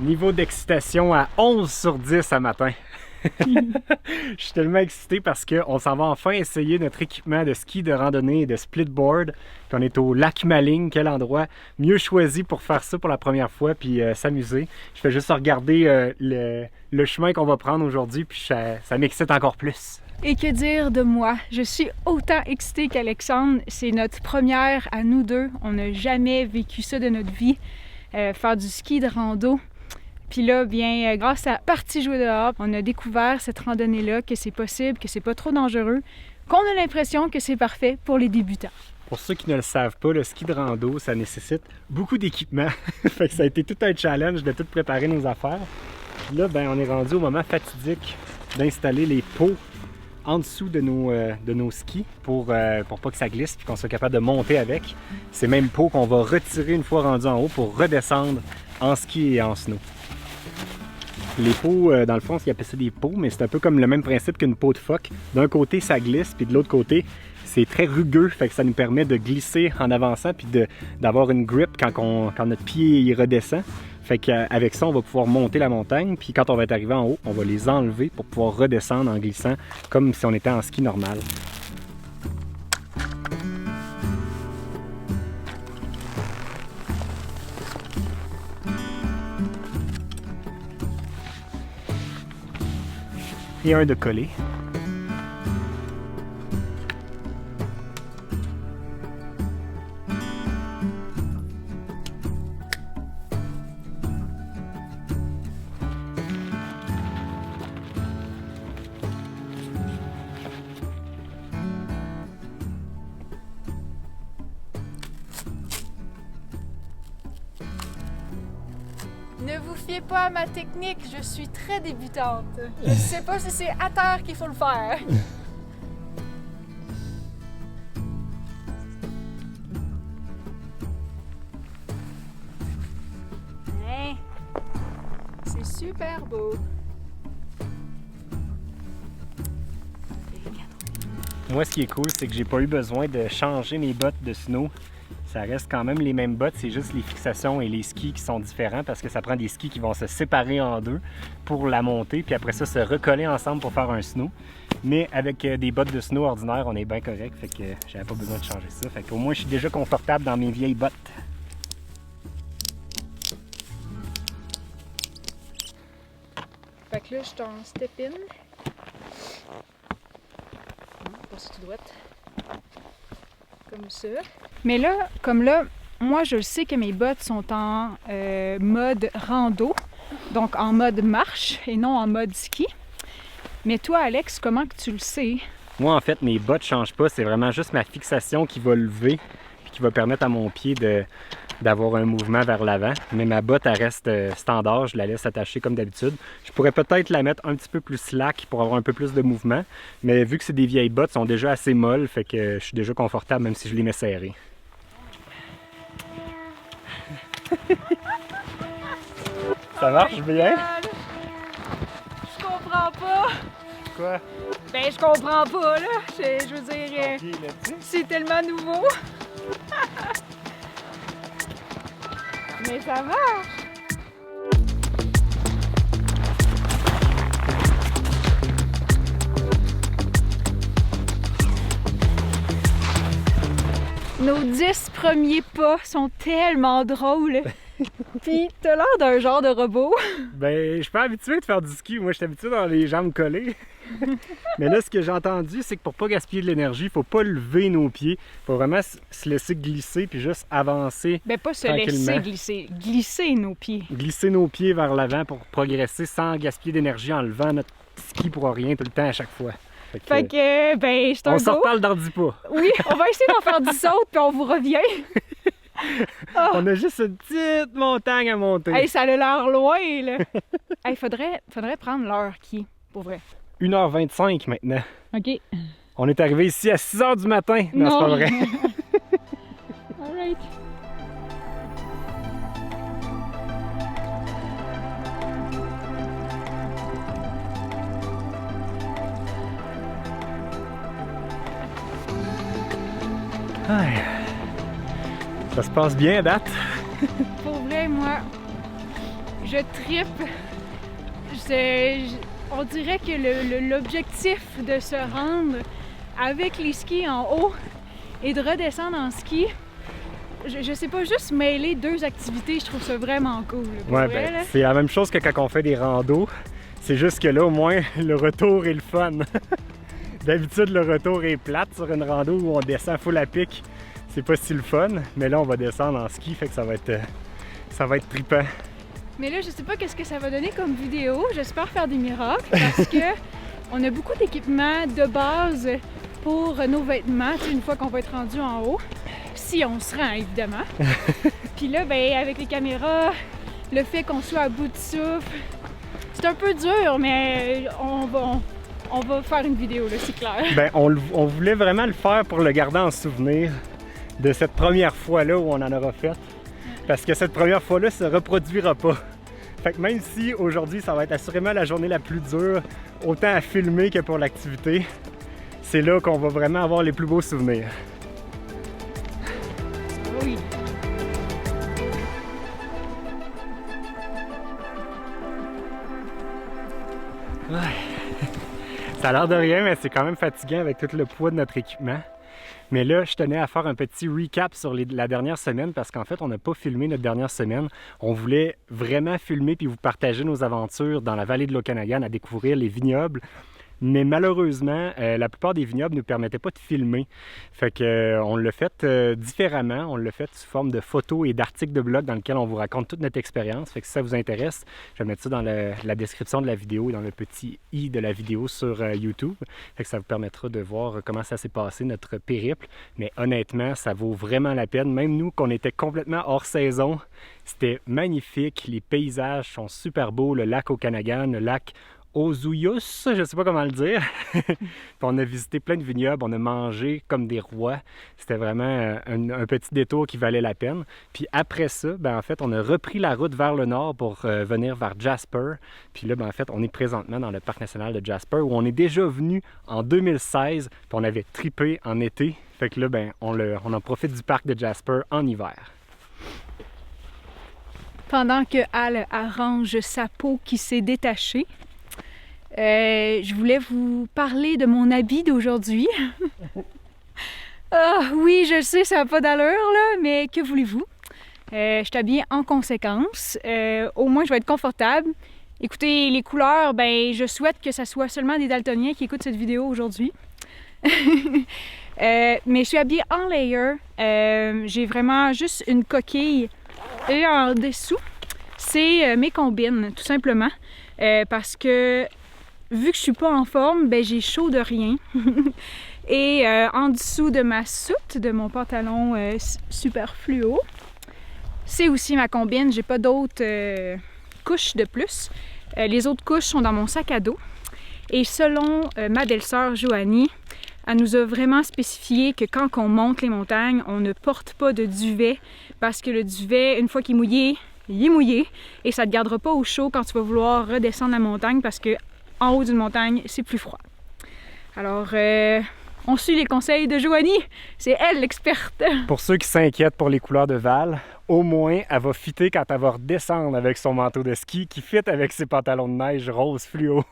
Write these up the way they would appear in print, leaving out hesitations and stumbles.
Niveau d'excitation à 11 sur 10 ce matin. Je suis tellement excité parce qu'on s'en va enfin essayer notre équipement de ski de randonnée et de splitboard. Puis on est au lac Maligne, quel endroit mieux choisi pour faire ça pour la première fois puis s'amuser. Je fais juste regarder le chemin qu'on va prendre aujourd'hui puis ça m'excite encore plus. Et que dire de moi? Je suis autant excitée qu'Alexandre. C'est notre première à nous deux. On n'a jamais vécu ça de notre vie, faire du ski de rando. Puis là, bien, grâce à Parti Jouer dehors, on a découvert cette randonnée-là, que c'est possible, que c'est pas trop dangereux, qu'on a l'impression que c'est parfait pour les débutants. Pour ceux qui ne le savent pas, le ski de rando, ça nécessite beaucoup d'équipement. Fait que ça a été tout un challenge de tout préparer nos affaires. Puis là, ben, on est rendu au moment fatidique d'installer les pots en dessous de nos skis pour pas que ça glisse et qu'on soit capable de monter avec. Ces mêmes pots qu'on va retirer une fois rendu en haut pour redescendre en ski et en snow. Les pots, dans le fond, ils appellent ça des pots, mais c'est un peu comme le même principe qu'une peau de phoque. D'un côté, ça glisse, puis de l'autre côté, c'est très rugueux, fait que ça nous permet de glisser en avançant, puis d'avoir une grip quand notre pied y redescend. Fait qu'avec ça, on va pouvoir monter la montagne, puis quand on va être arrivé en haut, on va les enlever pour pouvoir redescendre en glissant, comme si on était en ski normal. Et un de coller. Ne vous fiez pas à ma technique, je suis très débutante. Je ne sais pas si c'est à terre qu'il faut le faire. Hein? C'est super beau. Moi, ce qui est cool, c'est que j'ai pas eu besoin de changer mes bottes de snow. Ça reste quand même les mêmes bottes, c'est juste les fixations et les skis qui sont différents parce que ça prend des skis qui vont se séparer en deux pour la montée, puis après ça, se recoller ensemble pour faire un snow. Mais avec des bottes de snow ordinaires, on est bien correct, fait que j'avais pas besoin de changer ça. Fait qu'au moins, je suis déjà confortable dans mes vieilles bottes. Fait que là, je suis en step-in. Passe tout droit. Comme ça. Mais là, comme là, moi, je sais que mes bottes sont en mode rando, donc en mode marche et non en mode ski. Mais toi, Alex, comment que tu le sais? Moi, en fait, mes bottes ne changent pas. C'est vraiment juste ma fixation qui va lever et qui va permettre à mon pied d'avoir un mouvement vers l'avant. Mais ma botte, elle reste standard. Je la laisse attachée comme d'habitude. Je pourrais peut-être la mettre un petit peu plus slack pour avoir un peu plus de mouvement. Mais vu que c'est des vieilles bottes, elles sont déjà assez molles, fait que je suis déjà confortable même si je les mets serrées. Ça marche bien? Je comprends pas. Quoi? Ben, je comprends pas, là. Je veux dire, c'est tellement nouveau. Mais ça marche. Nos 10 premiers pas sont tellement drôles. Puis t'as l'air d'un genre de robot. Ben, je suis pas habitué de faire du ski. Moi, je suis habitué dans les jambes collées. Mais là, ce que j'ai entendu, c'est que pour pas gaspiller de l'énergie, il faut pas lever nos pieds. Il faut vraiment se laisser glisser puis juste avancer. Ben, pas se laisser glisser. Glisser nos pieds. Glisser nos pieds vers l'avant pour progresser sans gaspiller d'énergie en levant notre ski pour rien tout le temps à chaque fois. Fait que ben, je t'en on s'en reparle dans 10 pas. Oui, on va essayer d'en faire 10 autres puis on vous revient. Oh. On a juste une petite montagne à monter. Hey, ça a l'air loin, là. Hey, faudrait prendre l'heure qui, pour vrai. 1h25 maintenant. OK. On est arrivé ici à 6h du matin. Non, c'est pas vrai. All right. Ça se passe bien à date? Pour vrai, moi, je trippe. On dirait que l'objectif de se rendre avec les skis en haut et de redescendre en ski, je sais pas, juste mêler deux activités, je trouve ça vraiment cool. Ouais, ben, c'est la même chose que quand on fait des randos. C'est juste que là, au moins, le retour est le fun. D'habitude, le retour est plate sur une rando où on descend full à pic. C'est pas si le fun, mais là, on va descendre en ski, fait que ça va être trippant. Mais là, je sais pas qu'est-ce que ça va donner comme vidéo. J'espère faire des miracles parce que on a beaucoup d'équipements de base pour nos vêtements, une fois qu'on va être rendu en haut. Si on se rend, évidemment. Puis là, ben, avec les caméras, le fait qu'on soit à bout de souffle, c'est un peu dur, mais on va faire une vidéo, là, c'est clair. Ben, on voulait vraiment le faire pour le garder en souvenir de cette première fois-là où on en aura fait. Parce que cette première fois-là ne se reproduira pas. Fait que même si aujourd'hui ça va être assurément la journée la plus dure, autant à filmer que pour l'activité, c'est là qu'on va vraiment avoir les plus beaux souvenirs. Oui. Ouais. Ça a l'air de rien, mais c'est quand même fatigant avec tout le poids de notre équipement. Mais là, je tenais à faire un petit recap sur la dernière semaine parce qu'en fait, on n'a pas filmé notre dernière semaine. On voulait vraiment filmer puis vous partager nos aventures dans la vallée de l'Okanagan à découvrir les vignobles. Mais malheureusement, la plupart des vignobles ne nous permettaient pas de filmer. Fait que on l'a fait différemment. On l'a fait sous forme de photos et d'articles de blog dans lesquels on vous raconte toute notre expérience. Fait que si ça vous intéresse, je vais mettre ça dans la description de la vidéo, dans le petit i de la vidéo sur YouTube. Fait que ça vous permettra de voir comment ça s'est passé, notre périple. Mais honnêtement, ça vaut vraiment la peine. Même nous, qu'on était complètement hors saison, c'était magnifique. Les paysages sont super beaux. Le lac Okanagan, le lac Osoyoos, je ne sais pas comment le dire. Puis on a visité plein de vignobles, on a mangé comme des rois. C'était vraiment un petit détour qui valait la peine. Puis après ça, ben en fait, on a repris la route vers le nord pour venir vers Jasper. Puis là, ben en fait, on est présentement dans le parc national de Jasper où on est déjà venu en 2016. Puis on avait trippé en été. Fait que là, ben on en profite du parc de Jasper en hiver. Pendant que Al arrange sa peau qui s'est détachée, je voulais vous parler de mon habit d'aujourd'hui. Oui, je sais, ça n'a pas d'allure, là, mais que voulez-vous? Je suis habillée en conséquence. Au moins, je vais être confortable. Écoutez, les couleurs, ben, je souhaite que ça soit seulement des daltoniens qui écoutent cette vidéo aujourd'hui. Mais je suis habillée en layer. J'ai vraiment juste une coquille et en dessous, c'est mes combines, tout simplement. Parce que vu que je suis pas en forme, ben j'ai chaud de rien. Et en dessous de ma soute, de mon pantalon super fluo, c'est aussi ma combine. J'ai pas d'autres couches de plus. Les autres couches sont dans mon sac à dos. Et selon ma belle-sœur Joanie, elle nous a vraiment spécifié que quand on monte les montagnes, on ne porte pas de duvet parce que le duvet, une fois qu'il est mouillé, il est mouillé et ça ne te gardera pas au chaud quand tu vas vouloir redescendre la montagne parce que en haut d'une montagne, c'est plus froid. Alors, on suit les conseils de Joanie. C'est elle l'experte. Pour ceux qui s'inquiètent pour les couleurs de Val, au moins, elle va fitter quand elle va redescendre avec son manteau de ski qui fit avec ses pantalons de neige rose fluo.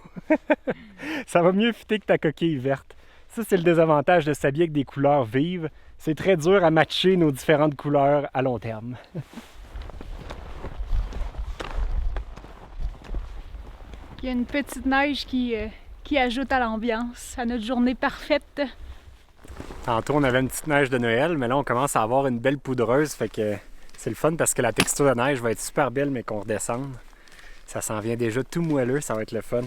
Ça va mieux fitter que ta coquille verte. Ça, c'est le désavantage de s'habiller avec des couleurs vives. C'est très dur à matcher nos différentes couleurs à long terme. Il y a une petite neige qui ajoute à l'ambiance, à notre journée parfaite. Tantôt, on avait une petite neige de Noël, mais là, on commence à avoir une belle poudreuse. Fait que c'est le fun parce que la texture de neige va être super belle, mais qu'on redescende. Ça s'en vient déjà tout moelleux, ça va être le fun.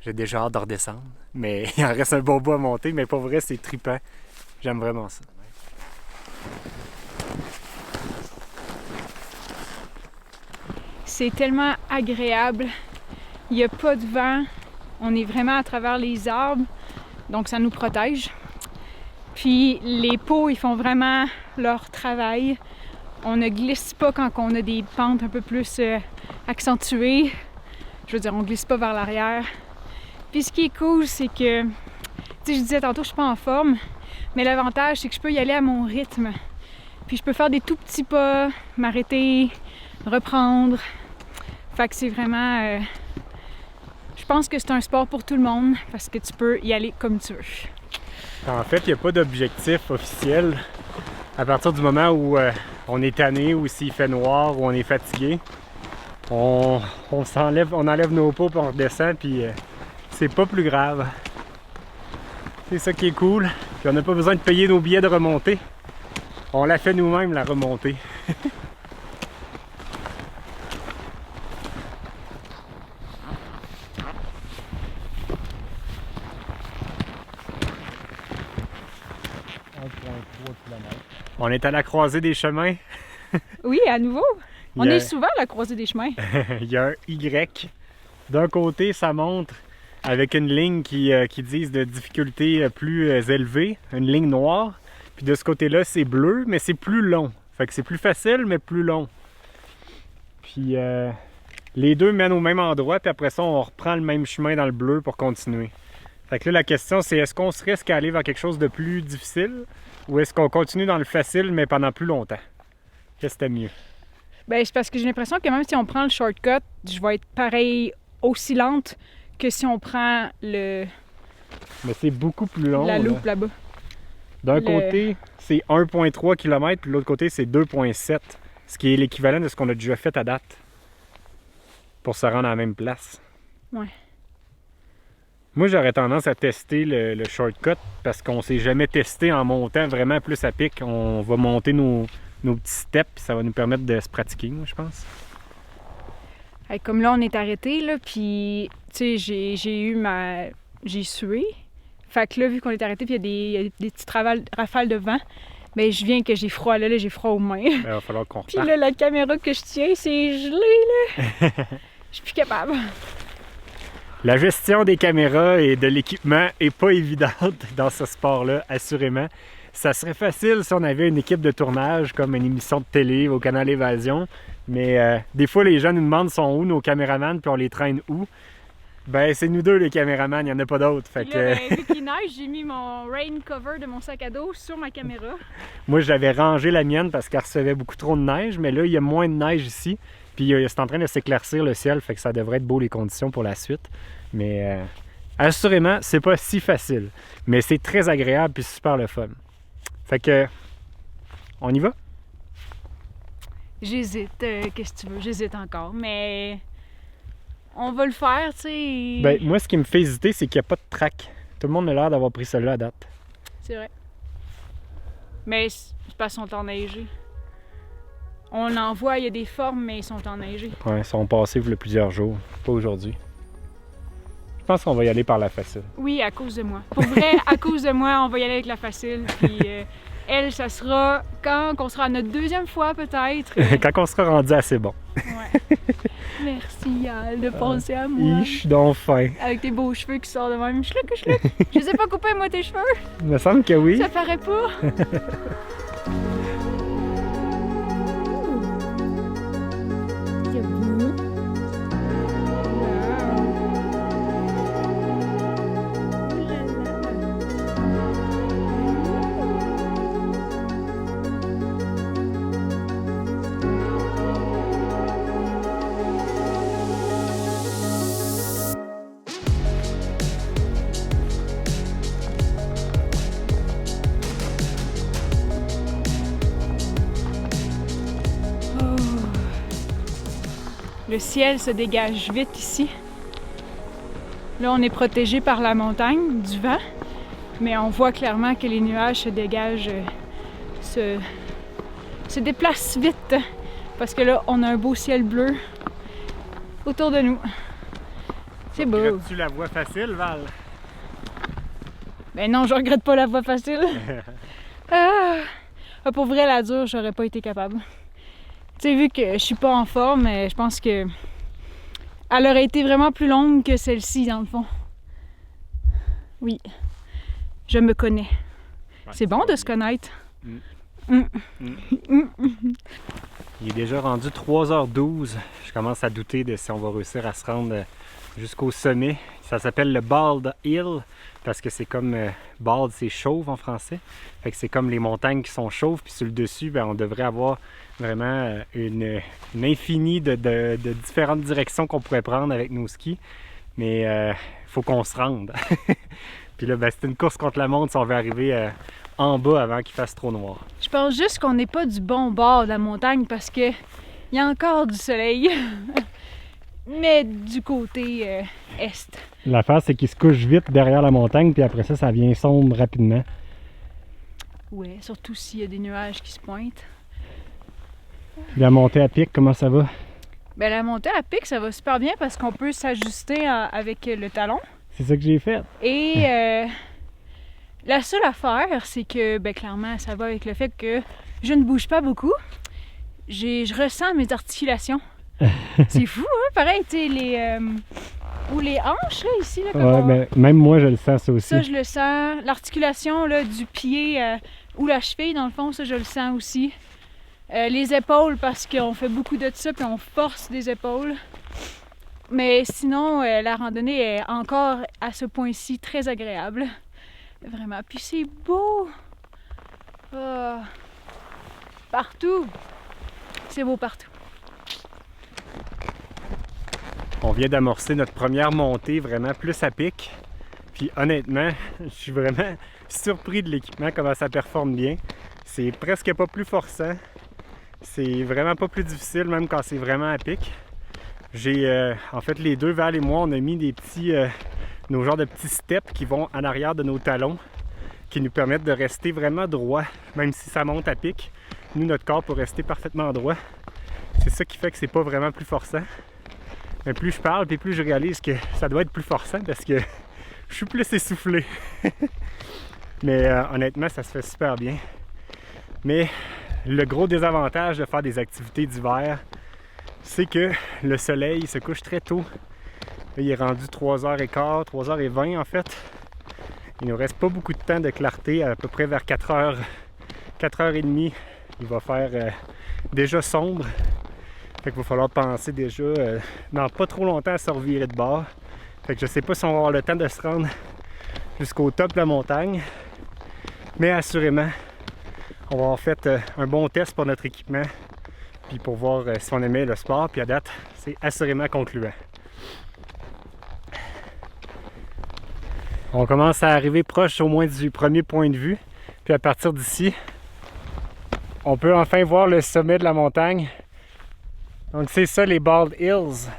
J'ai déjà hâte de redescendre, mais il en reste un bon bout à monter, mais pour vrai, c'est trippant. J'aime vraiment ça. C'est tellement agréable. Il n'y a pas de vent. On est vraiment à travers les arbres, donc ça nous protège. Puis les pots, ils font vraiment leur travail. On ne glisse pas quand on a des pentes un peu plus accentuées. Je veux dire, on glisse pas vers l'arrière. Puis ce qui est cool, c'est que, tu sais, je disais tantôt, je suis pas en forme, mais l'avantage, c'est que je peux y aller à mon rythme. Puis je peux faire des tout petits pas, m'arrêter, reprendre. Fait que c'est vraiment... je pense que c'est un sport pour tout le monde parce que tu peux y aller comme tu veux. En fait, il n'y a pas d'objectif officiel. À partir du moment où on est tanné ou s'il fait noir ou on est fatigué, on enlève nos pots puis on redescend puis c'est pas plus grave. C'est ça qui est cool. Puis on n'a pas besoin de payer nos billets de remontée. On l'a fait nous-mêmes, la remontée. On est à la croisée des chemins. Oui, à nouveau. On est souvent à la croisée des chemins. Il y a un Y. D'un côté, ça montre avec une ligne qui dit de difficulté plus élevée, une ligne noire. Puis de ce côté-là, c'est bleu, mais c'est plus long. Fait que c'est plus facile, mais plus long. Puis les deux mènent au même endroit, puis après ça, on reprend le même chemin dans le bleu pour continuer. Fait que là, la question, c'est est-ce qu'on se risque à aller vers quelque chose de plus difficile ou est-ce qu'on continue dans le facile, mais pendant plus longtemps? Qu'est-ce que c'était mieux? Ben, c'est parce que j'ai l'impression que même si on prend le shortcut, je vais être pareil aussi lente que si on prend le... Mais c'est beaucoup plus long. La loupe là-bas. D'un côté, c'est 1,3 km, puis de l'autre côté, c'est 2,7, ce qui est l'équivalent de ce qu'on a déjà fait à date pour se rendre à la même place. Ouais. Moi, j'aurais tendance à tester le shortcut parce qu'on s'est jamais testé en montant vraiment plus à pic. On va monter nos petits steps, puis ça va nous permettre de se pratiquer, moi, je pense. Hey, comme là, on est arrêté, là, puis, tu sais, j'ai sué. Fait que là, vu qu'on est arrêté, puis il y a des petites rafales de vent, bien, je viens que j'ai froid, là, j'ai froid aux mains. Il va falloir qu'on reparte. Puis là, la caméra que je tiens, c'est gelé, là. Je suis plus capable. La gestion des caméras et de l'équipement est pas évidente dans ce sport-là, assurément. Ça serait facile si on avait une équipe de tournage comme une émission de télé au canal Évasion, mais des fois les gens nous demandent sont où nos caméramans puis on les traîne où. Ben c'est nous deux les caméramans, il n'y en a pas d'autres. Fait là, ben, vu qu'il neige, j'ai mis mon rain cover de mon sac à dos sur ma caméra. Moi j'avais rangé la mienne parce qu'elle recevait beaucoup trop de neige, mais là il y a moins de neige ici. Puis c'est en train de s'éclaircir le ciel, fait que ça devrait être beau les conditions pour la suite. Mais assurément, c'est pas si facile. Mais c'est très agréable puis super le fun. Fait que, on y va? J'hésite, qu'est-ce que tu veux? J'hésite encore, mais on va le faire, tu sais. Ben, moi, ce qui me fait hésiter, c'est qu'il n'y a pas de track. Tout le monde a l'air d'avoir pris celui-là à date. C'est vrai. Mais c'est parce qu'ils sont enneigés. On en voit, il y a des formes, mais ils sont enneigés. Ouais, ils sont passés il y a plusieurs jours, pas aujourd'hui. Je pense qu'on va y aller par la facile. Oui, à cause de moi. Pour vrai, à cause de moi, on va y aller avec la facile. Puis elle, ça sera quand on sera à notre deuxième fois peut-être. Quand on sera rendu assez bon. Ouais. Merci Yal de penser à moi. Je suis donc fin. Avec tes beaux cheveux qui sortent de même. Chlouc. Je les ai pas coupés moi tes cheveux. Il me semble que oui. Ça paraît pas. Le ciel se dégage vite ici. Là, on est protégé par la montagne, du vent, mais on voit clairement que les nuages se dégagent, se déplacent vite, parce que là, on a un beau ciel bleu autour de nous. C'est beau. Regrettes-tu la voie facile, Val? Ben non, je regrette pas la voie facile. Pour vrai, la dure, j'aurais pas été capable. Tu sais, vu que je suis pas en forme, je pense que elle aurait été vraiment plus longue que celle-ci, dans le fond. Oui, je me connais. Ouais, c'est bon de se connaître. Il est déjà rendu 3h12. Je commence à douter de si on va réussir à se rendre jusqu'au sommet Ça s'appelle le Bald Hill parce que c'est comme bald, c'est chauve en français. Fait que c'est comme les montagnes qui sont chauves, puis sur le dessus, ben, on devrait avoir vraiment une infinie de différentes directions qu'on pourrait prendre avec nos skis. Mais il faut qu'on se rende. Puis là, ben, c'est une course contre la montre si on veut arriver en bas avant qu'il fasse trop noir. Je pense juste qu'on n'est pas du bon bord de la montagne parce que il y a encore du soleil. Mais du côté est. L'affaire, c'est qu'il se couche vite derrière la montagne, puis après ça, ça vient sombre rapidement. Ouais, surtout s'il y a des nuages qui se pointent. Puis la montée à pic, comment ça va? Ben, la montée à pic, ça va super bien parce qu'on peut s'ajuster avec le talon. C'est ça que j'ai fait. Et la seule affaire, c'est que, ben, clairement, ça va avec le fait que je ne bouge pas beaucoup. Je ressens mes articulations. C'est fou, hein? Pareil, tu sais, ou les hanches, là, ici. Là, Ouais, ben, même moi, je le sens, ça aussi. Ça, je le sens. L'articulation, là, du pied ou la cheville, dans le fond, ça, je le sens aussi. Les épaules, parce qu'on fait beaucoup de ça, puis on force des épaules. Mais sinon, la randonnée est encore, à ce point-ci, très agréable. Vraiment. Puis c'est beau! Oh. Partout! C'est beau partout. On vient d'amorcer notre première montée vraiment plus à pic. Puis honnêtement, je suis vraiment surpris de l'équipement, comment ça performe bien. C'est presque pas plus forçant. C'est vraiment pas plus difficile, même quand c'est vraiment à pic. J'ai, en fait, les deux, Val et moi, on a mis des petits, nos genres de petits steps qui vont en arrière de nos talons, qui nous permettent de rester vraiment droit, même si ça monte à pic. Nous, notre corps peut rester parfaitement droit. C'est ça qui fait que c'est pas vraiment plus forçant. Mais plus je parle, puis plus je réalise que ça doit être plus forçant parce que je suis plus essoufflé. Mais honnêtement, ça se fait super bien. Mais le gros désavantage de faire des activités d'hiver, c'est que le soleil se couche très tôt. Là, il est rendu 3h15, 3h20 en fait. Il ne nous reste pas beaucoup de temps de clarté, à peu près vers 4h, 4h30. Il va faire déjà sombre. Fait qu'il va falloir penser déjà dans pas trop longtemps à se revirer de bord. Fait que je sais pas si on va avoir le temps de se rendre jusqu'au top de la montagne. Mais assurément, on va avoir fait un bon test pour notre équipement. Puis pour voir si on aimait le sport. Puis à date, c'est assurément concluant. On commence à arriver proche au moins du premier point de vue. Puis à partir d'ici, on peut enfin voir le sommet de la montagne. Donc c'est ça les Bald Hills.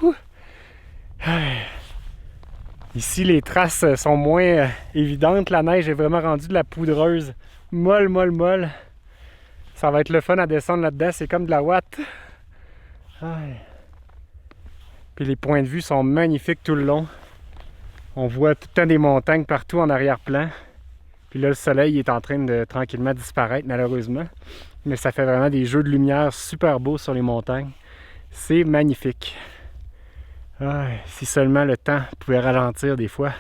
Ouh. Ici les traces sont moins évidentes. La neige est vraiment rendue de la poudreuse. Molle. Ça va être le fun à descendre là-dedans. C'est comme de la ouate. Puis les points de vue sont magnifiques tout le long. On voit tout le temps des montagnes partout en arrière-plan. Puis là, le soleil est en train de tranquillement disparaître, malheureusement. Mais ça fait vraiment des jeux de lumière super beaux sur les montagnes. C'est magnifique. Si seulement le temps pouvait ralentir des fois,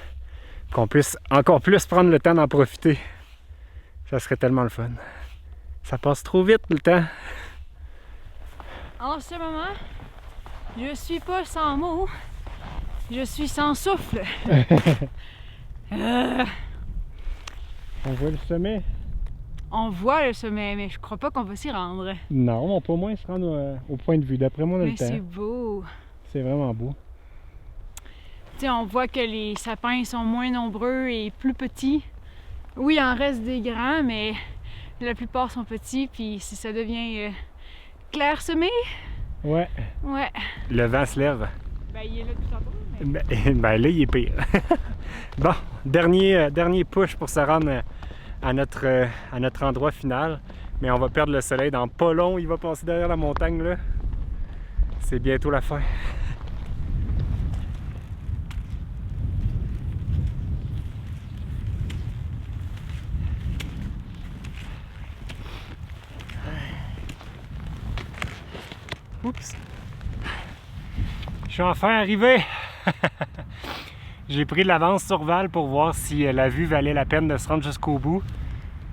qu'on puisse encore plus prendre le temps d'en profiter. Ça serait tellement le fun. Ça passe trop vite le temps. En ce moment, je suis pas sans mots. Je suis sans souffle. On voit le sommet. On voit le sommet, mais je crois pas qu'on va s'y rendre. Non, on peut au moins se rendre au point de vue. D'après moi, on a le temps. Mais c'est beau. C'est vraiment beau. Tu sais, on voit que les sapins sont moins nombreux et plus petits. Oui, il en reste des grands, mais la plupart sont petits. Puis si ça devient clairsemé... Ouais. Ouais. Le vent se lève. Ben, il est là tout tantôt. Mais... Ben là, il est pire. Bon, dernier push pour se rendre à notre endroit final. Mais on va perdre le soleil dans pas long. Il va passer derrière la montagne, là. C'est bientôt la fin. Oups! Je suis enfin arrivé! J'ai pris de l'avance sur Val pour voir si la vue valait la peine de se rendre jusqu'au bout.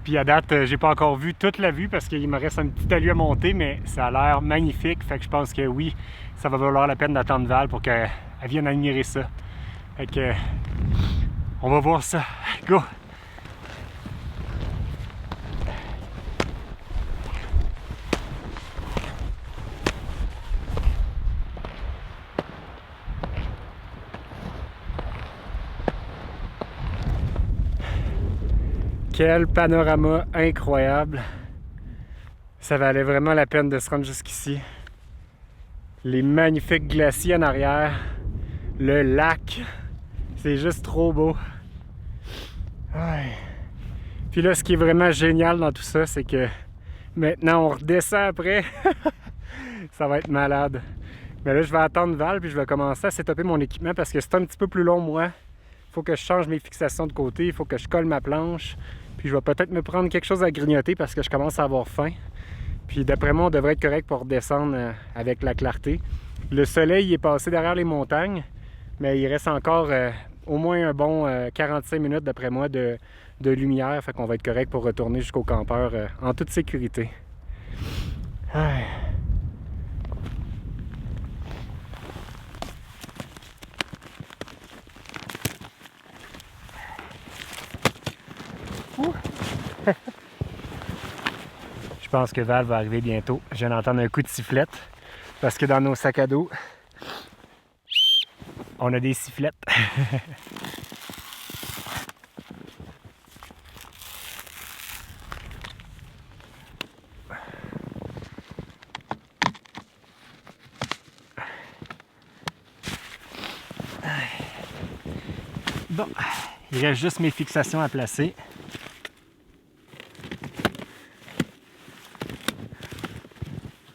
Puis à date, j'ai pas encore vu toute la vue parce qu'il me reste un petit talus à monter, mais ça a l'air magnifique. Fait que je pense que oui, ça va valoir la peine d'attendre Val pour qu'elle vienne admirer ça. Fait que on va voir ça. Go! Quel panorama incroyable! Ça valait vraiment la peine de se rendre jusqu'ici. Les magnifiques glaciers en arrière, le lac, c'est juste trop beau. Ouais. Puis là, ce qui est vraiment génial dans tout ça, c'est que maintenant on redescend après. Ça va être malade. Mais là, je vais attendre Val puis je vais commencer à setuper mon équipement parce que c'est un petit peu plus long, moi. Il faut que je change mes fixations de côté, il faut que je colle ma planche. Puis je vais peut-être me prendre quelque chose à grignoter parce que je commence à avoir faim. Puis d'après moi, on devrait être correct pour redescendre avec la clarté. Le soleil est passé derrière les montagnes, mais il reste encore au moins un bon 45 minutes d'après moi de lumière. Fait qu'on va être correct pour retourner jusqu'au campeur en toute sécurité. Ouais. Je pense que Val va arriver bientôt. Je viens d'entendre un coup de sifflette parce que dans nos sacs à dos, on a des sifflettes. Bon, il reste juste mes fixations à placer.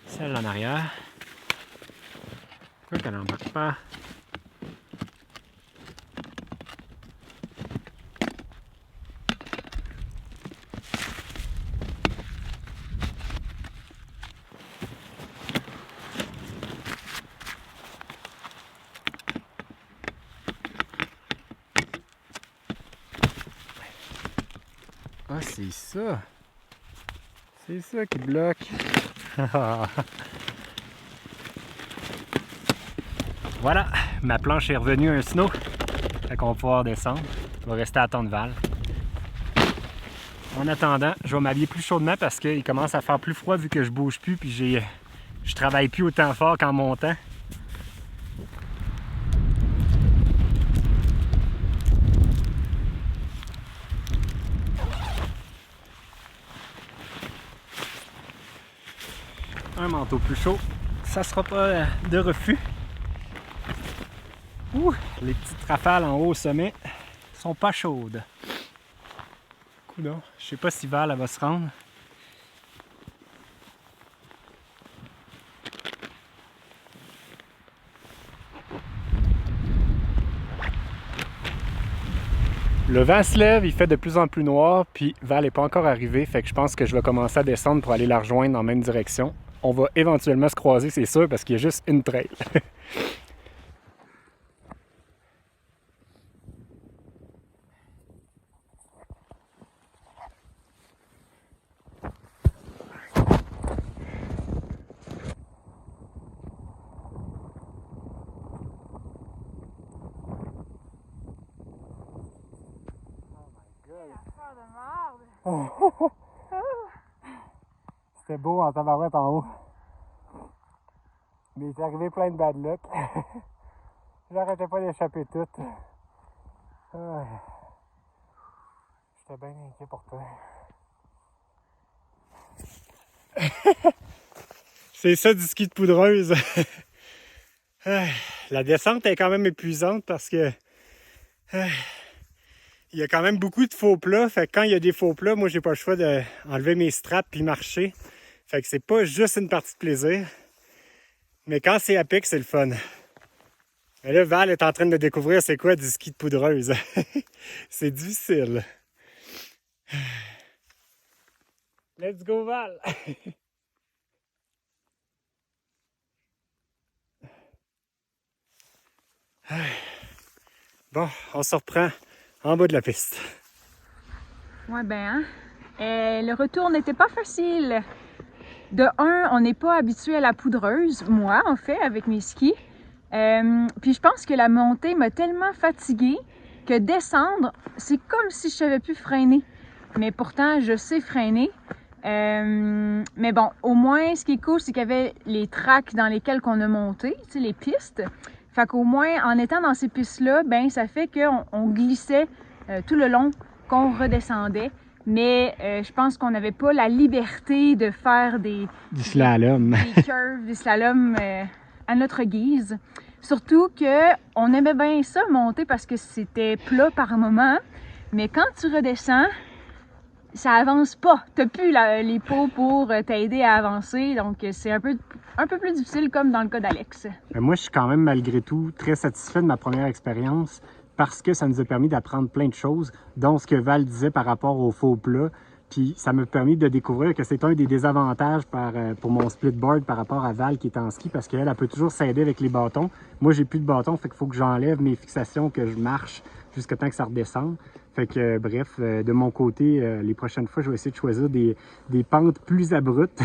Celle en arrière. Pourquoi qu'elle n'embarque pas? Ah, c'est ça. C'est ça qui bloque. Voilà, ma planche est revenue un snow. Fait qu'on va pouvoir descendre. On va rester à attendre Val. En attendant, je vais m'habiller plus chaudement parce qu'il commence à faire plus froid vu que je bouge plus puis je travaille plus autant fort qu'en montant. Un manteau plus chaud, ça sera pas de refus. Ouh, les petites rafales en haut au sommet sont pas chaudes. Coudonc, je sais pas si Val elle va se rendre. Le vent se lève, il fait de plus en plus noir, puis Val n'est pas encore arrivé, fait que je pense que je vais commencer à descendre pour aller la rejoindre dans la même direction. On va éventuellement se croiser, c'est sûr, parce qu'il y a juste une trail. C'était beau en tabarouette en haut. Mais il est arrivé plein de bad luck. J'arrêtais pas d'échapper tout. J'étais bien inquiet pour toi. C'est ça du ski de poudreuse. La descente est quand même épuisante parce que il y a quand même beaucoup de faux plats. Fait que quand il y a des faux plats, moi j'ai pas le choix d'enlever mes straps puis marcher. Fait que c'est pas juste une partie de plaisir. Mais quand c'est à pic, c'est le fun. Mais là, Val est en train de découvrir c'est quoi du ski de poudreuse. C'est difficile. Let's go, Val! Bon, on se reprend en bas de la piste. Ouais, ben, hein? Le retour n'était pas facile. De un, on n'est pas habitué à la poudreuse, moi, en fait, avec mes skis. Puis je pense que la montée m'a tellement fatiguée que descendre, c'est comme si je savais plus freiner. Mais pourtant, je sais freiner. Mais bon, au moins, ce qui est cool, c'est qu'il y avait les tracks dans lesquels on a monté, tu sais, les pistes. Fait qu'au moins, en étant dans ces pistes-là, ben ça fait qu'on glissait tout le long, qu'on redescendait. Mais je pense qu'on n'avait pas la liberté de faire du slalom. Des curves, des slaloms à notre guise. Surtout qu'on aimait bien ça monter parce que c'était plat par moment. Mais quand tu redescends, ça avance pas. T'as plus les pots pour t'aider à avancer. Donc c'est un peu plus difficile comme dans le cas d'Alex. Moi, je suis quand même malgré tout très satisfait de ma première expérience parce que ça nous a permis d'apprendre plein de choses, dont ce que Val disait par rapport au faux plat. Puis ça m'a permis de découvrir que c'est un des désavantages pour mon splitboard par rapport à Val qui est en ski parce qu'elle peut toujours s'aider avec les bâtons. Moi, j'ai plus de bâtons, fait qu'il faut que j'enlève mes fixations, que je marche jusqu'à temps que ça redescende. Fait que bref, de mon côté, les prochaines fois, je vais essayer de choisir des pentes plus abruptes.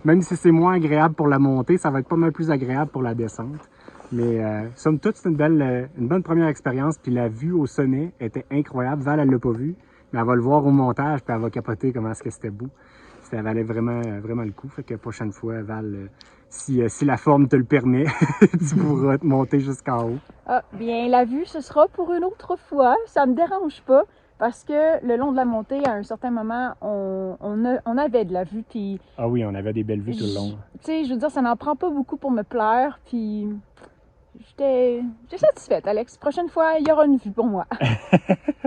Même si c'est moins agréable pour la montée, ça va être pas mal plus agréable pour la descente. Mais somme toute, c'est une bonne première expérience. Puis la vue au sommet était incroyable. Val, elle l'a pas vue, mais elle va le voir au montage, puis elle va capoter comment est-ce que c'était beau. Ça valait vraiment, vraiment le coup. Fait que prochaine fois, Val, si la forme te le permet, tu pourras te monter jusqu'en haut. Ah, bien, la vue, ce sera pour une autre fois. Ça me dérange pas parce que le long de la montée, à un certain moment, on avait de la vue. Puis, ah oui, on avait des belles vues tout le long. Tu sais, je veux dire, ça n'en prend pas beaucoup pour me plaire. Puis, j'étais satisfaite, Alex. Prochaine fois, il y aura une vue pour moi.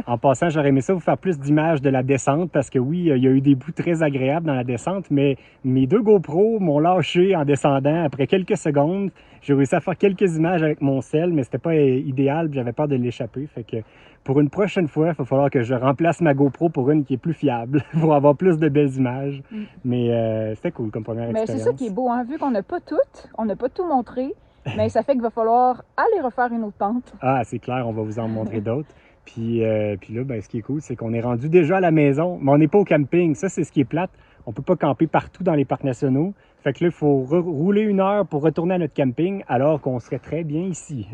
En passant, j'aurais aimé ça vous faire plus d'images de la descente parce que oui, il y a eu des bouts très agréables dans la descente, mais mes deux GoPros m'ont lâché en descendant après quelques secondes. J'ai réussi à faire quelques images avec mon cell, mais c'était pas idéal, j'avais peur de l'échapper. Fait que pour une prochaine fois, il va falloir que je remplace ma GoPro pour une qui est plus fiable pour avoir plus de belles images. Mais c'était cool comme première expérience. Mais c'est ça qui est beau, hein? Vu qu'on n'a pas tout montré, mais ça fait qu'il va falloir aller refaire une autre pente. Ah, c'est clair, on va vous en montrer d'autres. Puis là, ben, ce qui est cool, c'est qu'on est rendu déjà à la maison, mais on n'est pas au camping. Ça, c'est ce qui est plate. On peut pas camper partout dans les parcs nationaux. Fait que là, il faut rouler 1 heure pour retourner à notre camping, alors qu'on serait très bien ici.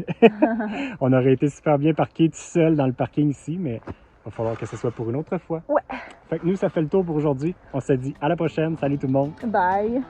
On aurait été super bien parqués tout seul dans le parking ici, mais il va falloir que ce soit pour une autre fois. Ouais. Fait que nous, ça fait le tour pour aujourd'hui. On se dit à la prochaine. Salut tout le monde. Bye.